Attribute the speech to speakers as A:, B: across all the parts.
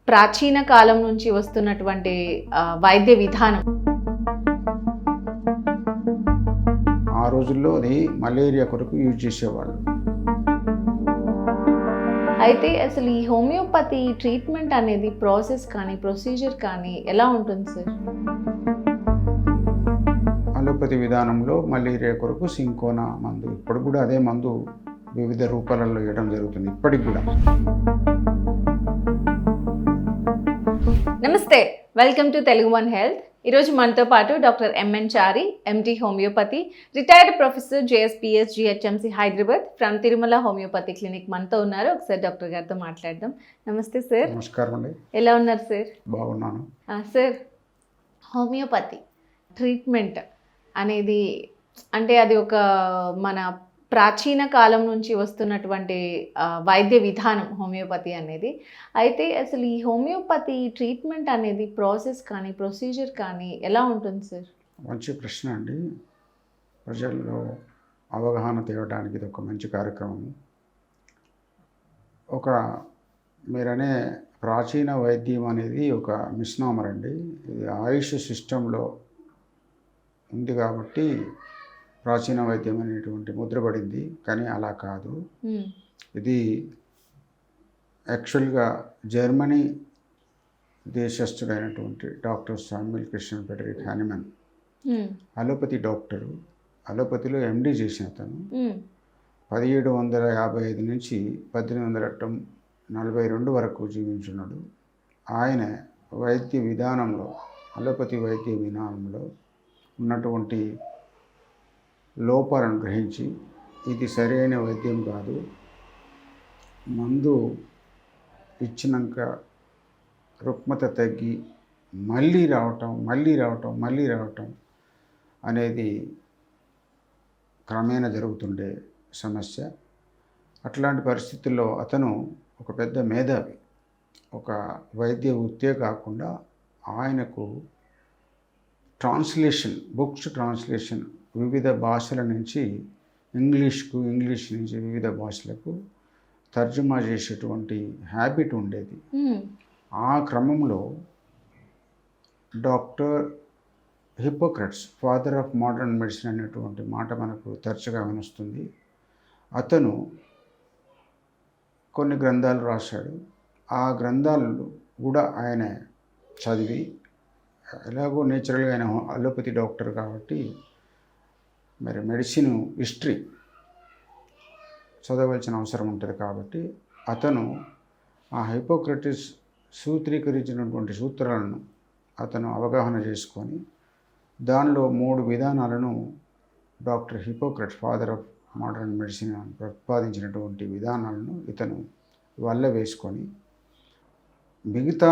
A: ప్రాచీన కాలం నుంచి వస్తున్నటువంటి వైద్య విధానం.
B: ఆ రోజుల్లో అది మలేరియా కొరకు యూజ్ చేసేవాళ్ళు.
A: అయితే అసలు ఈ హోమియోపతి ట్రీట్మెంట్ అనేది ప్రాసెస్ కానీ ప్రొసీజర్ కానీ ఎలా ఉంటుంది సార్?
B: అలోపతి విధానంలో మలేరియా కొరకు సింకోనా మందు, ఇప్పుడు కూడా అదే మందు వివిధ రూపాలలో ఇవ్వడం జరుగుతుంది ఇప్పటికి కూడా.
A: నమస్తే, welcome to Telugu one health. ఈరోజు మనతో పాటు doctor MN Chari, MD homeopathy, retired professor JSPS GHMC Hyderabad from Tirumala homeopathy clinic మనతో ఉన్నారు. ఒకసారి డాక్టర్ గారితో మాట్లాడదాం. నమస్తే సార్.
B: నమస్కారం అండి.
A: ఎలా ఉన్నారు సార్?
B: బాగున్నాను
A: సార్, హోమియోపతి ట్రీట్మెంట్ అనేది అంటే అది ఒక మన ప్రాచీన కాలం నుంచి వస్తున్నటువంటి వైద్య విధానం హోమియోపతి అనేది. అయితే అసలు ఈ హోమియోపతి ట్రీట్మెంట్ అనేది ప్రాసెస్ కానీ ప్రొసీజర్ కానీ ఎలా ఉంటుంది సార్?
B: మంచి ప్రశ్న అండి. ప్రజల్లో అవగాహన తేవడానికి ఇది ఒక మంచి కార్యక్రమం. మీరనే ప్రాచీన వైద్యం అనేది ఒక మిస్నామర్ అండి. ఇది ఆయుష్ సిస్టంలో ఉంది కాబట్టి ప్రాచీన వైద్యం అనేటువంటి ముద్రపడింది, కానీ అలా కాదు. ఇది యాక్చువల్గా జర్మనీ దేశస్థుడైనటువంటి doctor Samuel Christian Frederick Hahnemann allopathy doctor. అలోపతిలో ఎండి చేసిన అతను 1755 నుంచి 1842 వరకు జీవించున్నాడు. ఆయన వైద్య విధానంలో, అలోపతి వైద్య విధానంలో ఉన్నటువంటి లోపాలను గ్రహించి ఇది సరైన వైద్యం కాదు, మందు ఇచ్చినాక రుగ్మత తగ్గి మళ్ళీ రావటం అనేది క్రమేణా జరుగుతుండే సమస్య. అట్లాంటి పరిస్థితుల్లో అతను ఒక పెద్ద మేధావి. ఒక వైద్య వృత్తే కాకుండా ఆయనకు బుక్స్ ట్రాన్స్లేషన్ వివిధ భాషల నుంచి ఇంగ్లీష్ నుంచి వివిధ భాషలకు తర్జుమా చేసేటువంటి హ్యాబిట్ ఉండేది. ఆ క్రమంలో doctor Hippocrates, father of modern medicine అనేటువంటి మాట మనకు తరచుగా వినొస్తుంది. అతను కొన్ని గ్రంథాలు రాశాడు. ఆ గ్రంథాలు కూడా ఆయన చదివి, ఎలాగో నేచురల్గా ఆయన అలోపతి డాక్టర్ కాబట్టి మరి మెడిసిన్ హిస్టరీ చదవలసిన అవసరం ఉంటుంది కాబట్టి అతను ఆ హిప్పోక్రటిస్ సూత్రీకరించినటువంటి సూత్రాలను అతను అవగాహన చేసుకొని దానిలో 3 విధానాలను doctor Hippocrates, father of modern medicine ప్రతిపాదించినటువంటి విధానాలను ఇతను వల్ల వేసుకొని మిగతా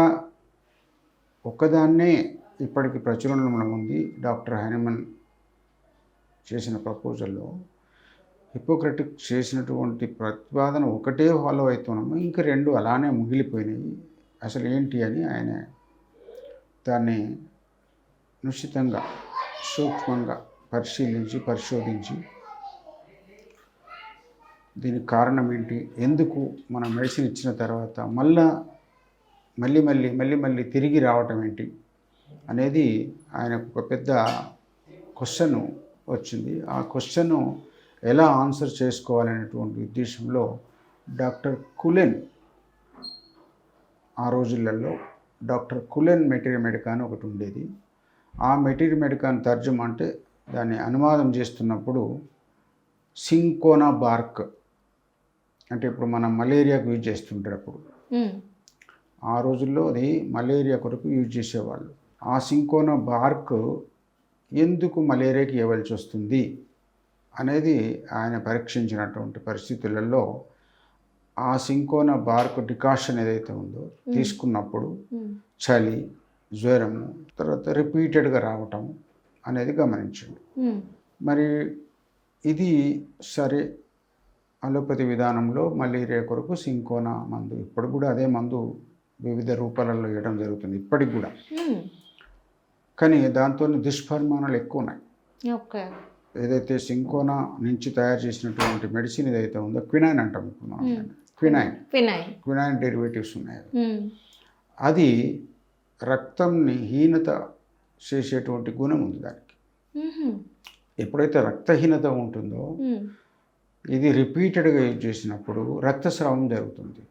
B: ఒక్కదాన్నే ఇప్పటికి ప్రచురణలో ఉంది. డాక్టర్ హానిమన్ చేసిన ప్రపోజల్లో హిప్పోక్రటిక్ చేసినటువంటి ప్రతిపాదన ఒకటే ఫాలో అవుతున్నాము, ఇంకా 2 అలానే మిగిలిపోయినాయి, అసలు ఏంటి అని ఆయన దాన్ని నిశ్చితంగా సూక్ష్మంగా పరిశోధించి దీనికి కారణం ఏంటి, ఎందుకు మన మెడిసిన్ ఇచ్చిన తర్వాత మళ్ళీ తిరిగి రావటం ఏంటి అనేది ఆయనకు ఒక పెద్ద క్వశ్చన్ వచ్చింది. ఆ క్వశ్చన్ ఎలా ఆన్సర్ చేసుకోవాలనేటువంటి ఉద్దేశంలో డాక్టర్ కులెన్, ఆ రోజులలో డాక్టర్ కులెన్ మెటీరియల్ మెడికా అని ఒకటి ఉండేది. ఆ మెటీరియల్ మెడికాని తర్జుమా అంటే దాన్ని అనువాదం చేస్తున్నప్పుడు సింకోనా బార్క్ అంటే ఇప్పుడు మనం మలేరియాకు యూజ్ చేస్తుంటారు. అప్పుడు ఆ రోజుల్లో అది మలేరియా కొరకు యూజ్ చేసేవాళ్ళు. ఆ సింకోనా బార్క్ ఎందుకు మలేరియాకి ఇవ్వాల్సి వస్తుంది అనేది ఆయన పరీక్షించినటువంటి పరిస్థితులలో ఆ సింకోనా బార్క్ డికాషన్ ఏదైతే ఉందో తీసుకున్నప్పుడు చలి, జ్వరము, తర్వాత రిపీటెడ్గా రావటం అనేది గమనించండి. మరి ఇది సరే, అలోపతి విధానంలో మలేరియా కొరకు సింకోనా మందు, ఇప్పుడు కూడా అదే మందు వివిధ రూపాలలో ఇవ్వడం జరుగుతుంది ఇప్పటికి కూడా. కానీ దాంతో దుష్పరిమాణాలు ఎక్కువ ఉన్నాయి. ఏదైతే సింకోనా నుంచి తయారు చేసినటువంటి మెడిసిన్ ఏదైతే ఉందో క్వినైన్ అంటాం. ఇప్పుడు మనం క్వినైన్ డెరివేటివ్స్ ఉన్నాయి. అది రక్తంని హీనత చేసేటువంటి గుణం ఉంది దానికి. ఎప్పుడైతే రక్తహీనత ఉంటుందో ఇది రిపీటెడ్గా యూజ్ చేసినప్పుడు రక్తస్రావం జరుగుతుంది.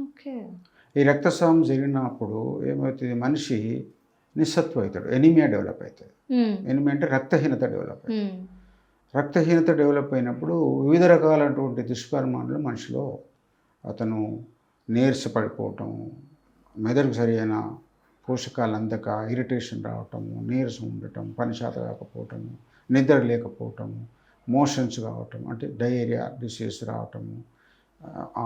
A: ఓకే.
B: ఈ రక్తస్రావం జరిగినప్పుడు ఏమవుతుంది, మనిషి నిస్సత్వ అవుతాడు, ఎనీమియా డెవలప్ అవుతుంది. ఎనీమియా అంటే రక్తహీనత డెవలప్ అవుతుంది. రక్తహీనత డెవలప్ అయినప్పుడు వివిధ రకాలైనటువంటి దుష్పరిణామాలు మనిషిలో, అతను నీరసపడిపోవటం, మెదడుకు సరైన పోషకాలు అందక ఇరిటేషన్ రావటము, నీరసం ఉండటం, పని చేత కాకపోవటము, నిద్ర లేకపోవటము, మోషన్స్ కావటం అంటే డయేరియా డిసీజ్ రావటము,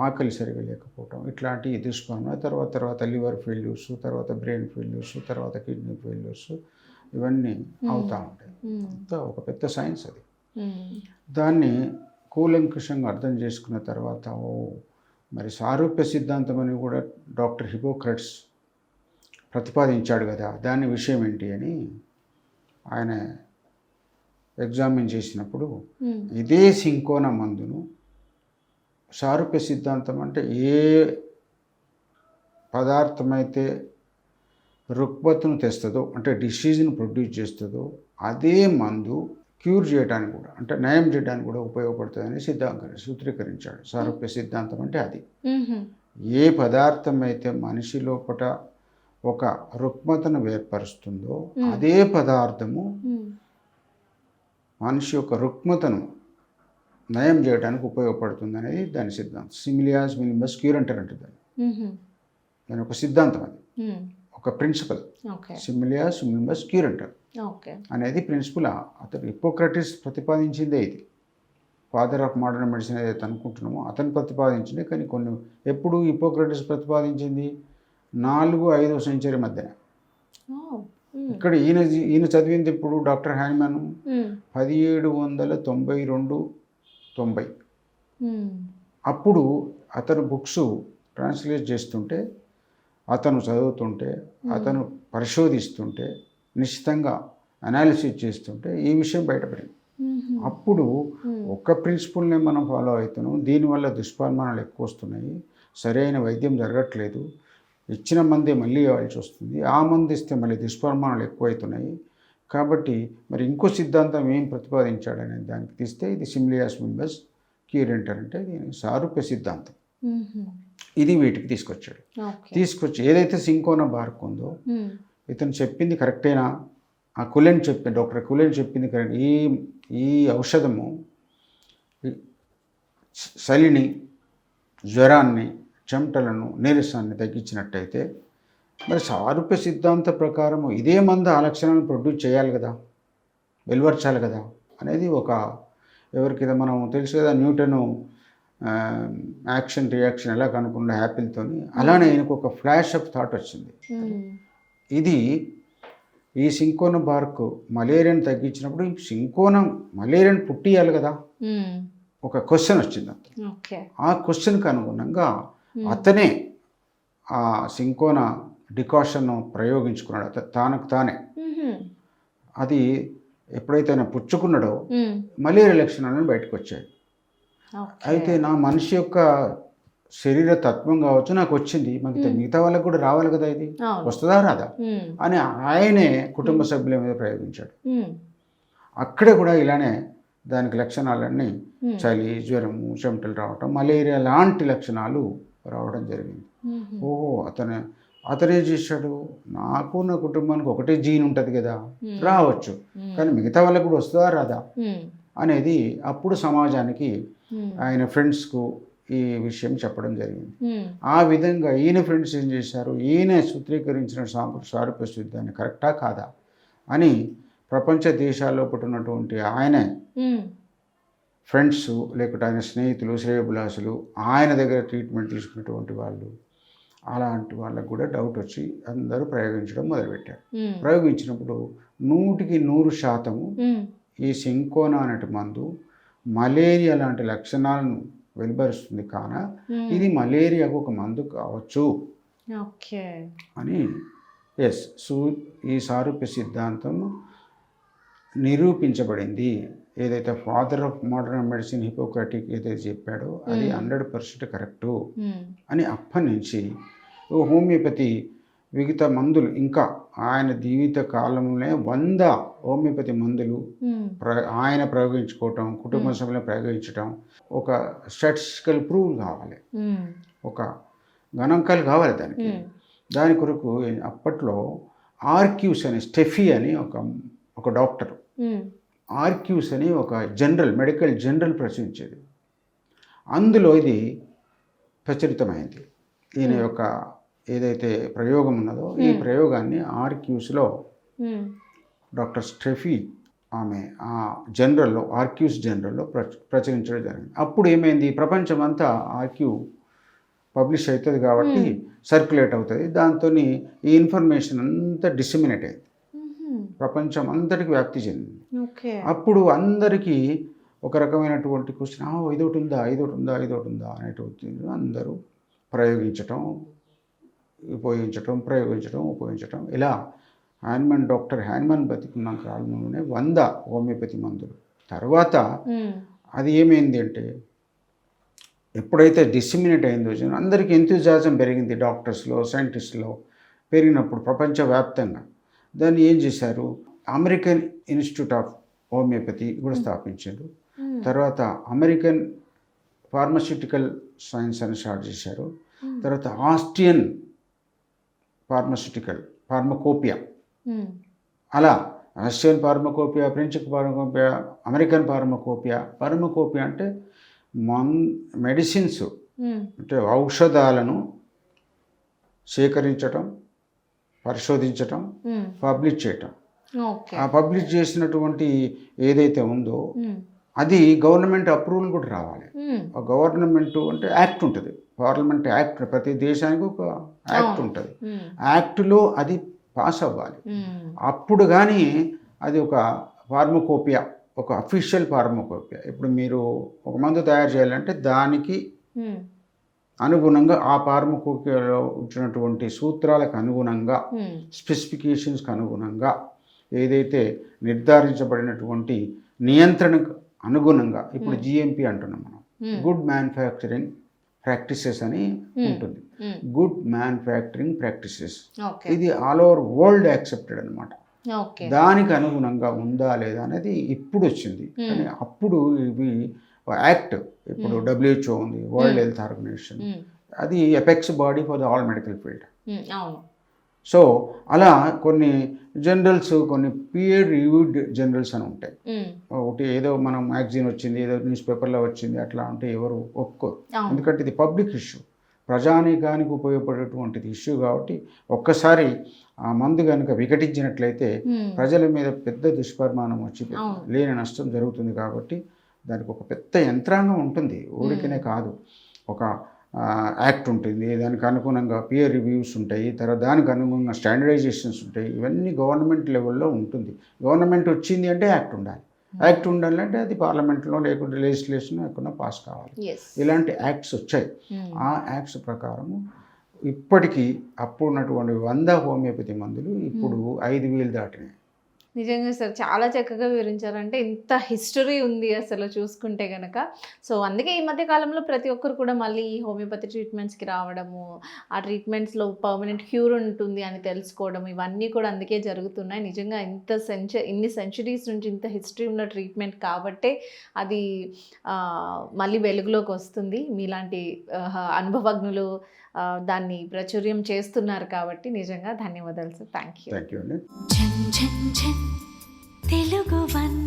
B: ఆకలి సరిగా లేకపోవటం, ఇట్లాంటి దుష్పరిణామాలు. తర్వాత లివర్ ఫెయిల్యూర్స్, తర్వాత బ్రెయిన్ ఫెయిల్యూర్స్, తర్వాత కిడ్నీ ఫెయిల్యూర్స్, ఇవన్నీ అవుతూ ఉంటాయి. అంతా ఒక పెద్ద సైన్స్ అది. దాన్ని కూలంకుషంగా అర్థం చేసుకున్న తర్వాత మరి సారూప్య సిద్ధాంతం అని కూడా డాక్టర్ హిపోక్రట్స్ ప్రతిపాదించాడు కదా, దాని విషయం ఏంటి అని ఆయన ఎగ్జామిన్ చేసినప్పుడు ఇదే సింకోనా మందును సారూప్య సిద్ధాంతం అంటే ఏ పదార్థమైతే రుగ్మతను తెస్తుందో అంటే డిసీజ్ను ప్రొడ్యూస్ చేస్తుందో అదే మందు క్యూర్ చేయడానికి కూడా అంటే నయం చేయడానికి కూడా ఉపయోగపడుతుందని సూత్రీకరించాడు. సారూప్య సిద్ధాంతం అంటే అది. ఏ పదార్థం అయితే మనిషి లోపల ఒక రుగ్మతను ఏర్పరుస్తుందో అదే పదార్థము మనిషి యొక్క రుగ్మతను నయం చేయడానికి ఉపయోగపడుతుంది అనేది దాని సిద్ధాంతం. సిమిలియాస్ మినిమస్ క్యూర్ అంటారు అంటే దాని ఒక సిద్ధాంతం, అది ఒక ప్రిన్సిపల్. సిమిలియాస్ మినిమస్ క్యూర్ అంటారు అనేది ప్రిన్సిపల్. అతను హిపోక్రటిస్ ప్రతిపాదించిందే ఇది. ఫాదర్ ఆఫ్ మోడర్న్ మెడిసిన్ ఏదైతే అనుకుంటున్నామో అతను ప్రతిపాదించింది. కానీ కొన్ని ఎప్పుడు హిపోక్రటిస్ ప్రతిపాదించింది 4-5వ సెంచరీ మధ్యన. ఇక్కడ ఈయన చదివింది ఇప్పుడు డాక్టర్ హ్యానిమన్ 1792-90. అప్పుడు అతను బుక్స్ ట్రాన్స్లేట్ చేస్తుంటే, అతను చదువుతుంటే, అతను పరిశోధిస్తుంటే, నిశ్చితంగా అనాలిసిస్ చేస్తుంటే ఈ విషయం బయటపడింది. అప్పుడు ఒక్క ప్రిన్సిపల్నే మనం ఫాలో అవుతున్నాం, దీనివల్ల దుష్పరిణామాలు ఎక్కువ వస్తున్నాయి, సరైన వైద్యం జరగట్లేదు, ఇచ్చిన మందే మళ్ళీ ఇవ్వాల్సి వస్తుంది, ఆ మందు ఇస్తే మళ్ళీ దుష్పరిణామాలు ఎక్కువవుతున్నాయి. కాబట్టి మరి ఇంకో సిద్ధాంతం ఏం ప్రతిపాదించాడనే దానికి తీస్తే ఇది సిమిలియాస్ మినిమస్ క్యూర్ అంటే దీని సారూప్య సిద్ధాంతం. ఇది వీటికి తీసుకొచ్చాడు. తీసుకొచ్చి ఏదైతే సింకోనా బార్క్ ఉందో ఇతను చెప్పింది కరెక్టేనా, ఆ కులెన్ చెప్పింది, డాక్టర్ కులెన్ చెప్పింది కరెక్ట్. ఈ ఔషధము చలిని, జ్వరాన్ని, చెమటలను, నీరసాన్ని తగ్గించినట్టయితే మరి సారూప్య సిద్ధాంత ప్రకారం ఇదే మందు ఆ లక్షణాలను ప్రొడ్యూస్ చేయాలి కదా, వెలువరచాలి కదా అనేది ఒక ఎవరికైతే మనం తెలుసు కదా, న్యూటను యాక్షన్ రియాక్షన్ ఎలా కనుక్కున్న యాపిల్తోని, అలానే ఆయనకు ఒక ఫ్లాష్ ఆఫ్ థాట్ వచ్చింది. ఇది ఈ సింకోనా బార్క్ మలేరియాను తగ్గించినప్పుడు సింకోనా మలేరియాను పుట్టియాలి కదా, ఒక క్వశ్చన్ వచ్చింది. ఆ క్వశ్చన్కి అనుగుణంగా అతనే ఆ సింకోనా డికాషన్ ప్రయోగించుకున్నాడు తనకు తానే. అది ఎప్పుడైతే ఆయన పుచ్చుకున్నాడో మలేరియా లక్షణాలను బయటకు వచ్చాయి. అయితే నా మనిషి యొక్క శరీర తత్వం కావచ్చు నాకు వచ్చింది, మిగతా వాళ్ళకు కూడా రావాలి కదా, ఇది వస్తుందా రాదా అని ఆయనే కుటుంబ సభ్యుల మీద ప్రయోగించాడు. అక్కడే కూడా ఇలానే దానికి లక్షణాలన్నీ చలి, జ్వరము, చెమటలు రావటం, మలేరియా లాంటి లక్షణాలు రావడం జరిగింది. ఓహో, అతనే చేశాడు, నాకు నా కుటుంబానికి ఒకటే జీన్ ఉంటుంది కదా, రావచ్చు, కానీ మిగతా వాళ్ళకు కూడా వస్తుందా రాదా అనేది అప్పుడు సమాజానికి ఆయన ఫ్రెండ్స్కు ఈ విషయం చెప్పడం జరిగింది. ఆ విధంగా ఈయన ఫ్రెండ్స్ ఏం చేశారు, ఈయన సూత్రీకరించిన సారూప్య సిద్ధాన్ని కరెక్టా కాదా అని ప్రపంచ దేశాల్లో పుట్టినటువంటి ఆయన ఫ్రెండ్స్, లేకపోతే ఆయన స్నేహితులు, శ్రేయోభిలాషులు, ఆయన దగ్గర ట్రీట్మెంట్ తీసుకున్నటువంటి వాళ్ళు, అలాంటి వాళ్ళకు కూడా డౌట్ వచ్చి అందరూ ప్రయోగించడం మొదలుపెట్టారు. ప్రయోగించినప్పుడు 100% ఈ సింకోనా అనే మందు మలేరియా లాంటి లక్షణాలను వెలువరుస్తుంది, కాన ఇది మలేరియాకు ఒక మందు కావచ్చు అని ఈ సారూప్య సిద్ధాంతం నిరూపించబడింది. ఏదైతే father of modern medicine Hippocratic ఏదైతే చెప్పాడో అది 100% కరెక్టు అని అప్పటి నుంచి హోమియోపతి మిగతా మందులు ఇంకా ఆయన జీవిత కాలంలోనే 100 హోమియోపతి మందులు ఆయన ప్రయోగించుకోవటం, కుటుంబ సభ్యులను ప్రయోగించటం, ఒక స్టాటిస్టికల్ ప్రూవ్ కావాలి, ఒక గణాంకాలు కావాలి దానికి. దాని కొరకు అప్పట్లో ఆర్క్యూస్ అని స్టెఫీ అని ఒక డాక్టర్, ఆర్క్యూస్ అని ఒక మెడికల్ జనరల్ ప్రచురించేది. అందులో ఇది ప్రచురితమైంది. ఈయన యొక్క ఏదైతే ప్రయోగం ఉన్నదో ఈ ప్రయోగాన్ని ఆర్క్యూస్లో డాక్టర్ స్టెఫీ ఆమె ఆ జనరల్లో ఆర్క్యూస్ జనరల్లో ప్రచురించడం జరిగింది. అప్పుడు ఏమైంది, ప్రపంచం అంతా ఆర్క్యూ పబ్లిష్ అవుతుంది కాబట్టి సర్క్యులేట్ అవుతుంది. దాంతో ఈ ఇన్ఫర్మేషన్ అంతా డిసెమినేట్ అయింది, ప్రపంచం అంతటికి వ్యాప్తి చెందింది. అప్పుడు అందరికీ ఒక రకమైనటువంటి క్వశ్చన్, ఇదొకటి ఉందా అనేటువంటి అందరూ ప్రయోగించటం, ఉపయోగించటం ఇలా డాక్టర్ హ్యాన్మన్ బతికున్న కాలంలోనే 100 హోమియోపతి మందులు. తర్వాత అది ఏమైంది అంటే ఎప్పుడైతే డిసిమినేట్ అయిందో అందరికీ ఎంతూజియాజం పెరిగింది, డాక్టర్స్లో సైంటిస్టులో పెరిగినప్పుడు ప్రపంచవ్యాప్తంగా దాన్ని ఏం చేశారు, అమెరికన్ ఇన్స్టిట్యూట్ ఆఫ్ హోమియోపతి కూడా స్థాపించారు. తర్వాత అమెరికన్ ఫార్మస్యూటికల్ సైన్స్ అని స్టార్ట్ చేశారు. తర్వాత ఆస్ట్రియన్ ఫార్మకోపియా, అలా Russian pharmacopoeia, French pharmacopoeia, American pharmacopoeia అంటే మెడిసిన్స్ అంటే ఔషధాలను సేకరించటం, పరిశోధించటం, పబ్లిష్ చేయటం. ఆ పబ్లిష్ చేసినటువంటి ఏదైతే ఉందో అది గవర్నమెంట్ అప్రూవల్ కూడా రావాలి. గవర్నమెంట్ అంటే యాక్ట్ ఉంటుంది, పార్లమెంట్ యాక్ట్, ప్రతి దేశానికి ఒక యాక్ట్ ఉంటుంది. యాక్ట్లో అది పాస్ అవ్వాలి. అప్పుడు కానీ అది ఒక ఫార్మకోపియా, ఒక అఫీషియల్ ఫార్మకోపియా. ఇప్పుడు మీరు ఒక మందు తయారు చేయాలంటే దానికి అనుగుణంగా ఆ ఫార్మకోపియాలో వచ్చినటువంటి సూత్రాలకు అనుగుణంగా, స్పెసిఫికేషన్స్కి అనుగుణంగా, ఏదైతే నిర్ధారించబడినటువంటి నియంత్రణకు అనుగుణంగా, ఇప్పుడు జిఎంపి అంటున్నాం మనం, గుడ్ మ్యానుఫ్యాక్చరింగ్ ప్రాక్టీసెస్ అని ఉంటుంది. గుడ్ మ్యానుఫ్యాక్చరింగ్ ప్రాక్టీసెస్ ఇది ఆల్ ఓవర్ వరల్డ్ యాక్సెప్టెడ్ అనమాట. దానికి అనుగుణంగా ఉందా లేదా అనేది ఇప్పుడు వచ్చింది. కానీ అప్పుడు ఇవి యాక్ట్, ఇప్పుడు WHO ఉంది, వరల్డ్ హెల్త్ ఆర్గనైజేషన్, అది apex body for the all medical field. So అలా కొన్ని జర్నల్స్, కొన్ని పియర్ రివ్యూడ్ జర్నల్స్ అని ఉంటాయి. ఒకటి ఏదో మనం మ్యాగజైన్ వచ్చింది, ఏదో న్యూస్ పేపర్లో వచ్చింది అట్లా అంటే ఎవరు ఒప్పుకోరు. ఎందుకంటే ఇది పబ్లిక్ ఇష్యూ, ప్రజానీకానికి ఉపయోగపడేటువంటిది ఇష్యూ కాబట్టి ఒక్కసారి ఆ మందు కనుక వికటించినట్లయితే ప్రజల మీద పెద్ద దుష్పరిమాణం వచ్చి లేని నష్టం జరుగుతుంది. కాబట్టి దానికి ఒక పెద్ద యంత్రాంగం ఉంటుంది, ఊరికనే కాదు. ఒక యాక్ట్ ఉంటుంది, దానికి అనుగుణంగా పియర్ రివ్యూస్ ఉంటాయి, తర్వాత దానికి అనుగుణంగా స్టాండర్డైజేషన్స్ ఉంటాయి. ఇవన్నీ గవర్నమెంట్ లెవెల్లో ఉంటుంది. గవర్నమెంట్ వచ్చింది అంటే యాక్ట్ ఉండాలి. యాక్ట్ ఉండాలంటే అది పార్లమెంట్లో లేకుంటే లెజిస్లేషన్ ఎక్కడ పాస్ కావాలి. ఇలాంటి యాక్ట్స్ వచ్చాయి. ఆ యాక్ట్స్ ప్రకారము ఇప్పటికీ అప్పుడు ఉన్నటువంటి 100 హోమియోపతి మందులు ఇప్పుడు 5,000 దాటినాయి.
A: నిజంగా సార్ చాలా చక్కగా వివరించారంటే ఇంత హిస్టరీ ఉంది అసలు చూసుకుంటే కనుక. సో అందుకే ఈ మధ్య కాలంలో ప్రతి ఒక్కరు కూడా మళ్ళీ ఈ హోమియోపతి ట్రీట్మెంట్స్కి రావడము, ఆ ట్రీట్మెంట్స్లో పర్మనెంట్ క్యూర్ ఉంటుంది అని తెలుసుకోవడం, ఇవన్నీ కూడా అందుకే జరుగుతున్నాయి. నిజంగా ఇన్ని సెంచురీస్ నుంచి ఇంత హిస్టరీ ఉన్న ట్రీట్మెంట్ కాబట్టే అది మళ్ళీ వెలుగులోకి వస్తుంది. మీలాంటి అనుభవజ్ఞులు దాన్ని ప్రాచుర్యం చేస్తున్నారు కాబట్టి నిజంగా ధన్యవాదాలు sir. Thank you.
B: Thank you అండి.
C: తెలుగు వన్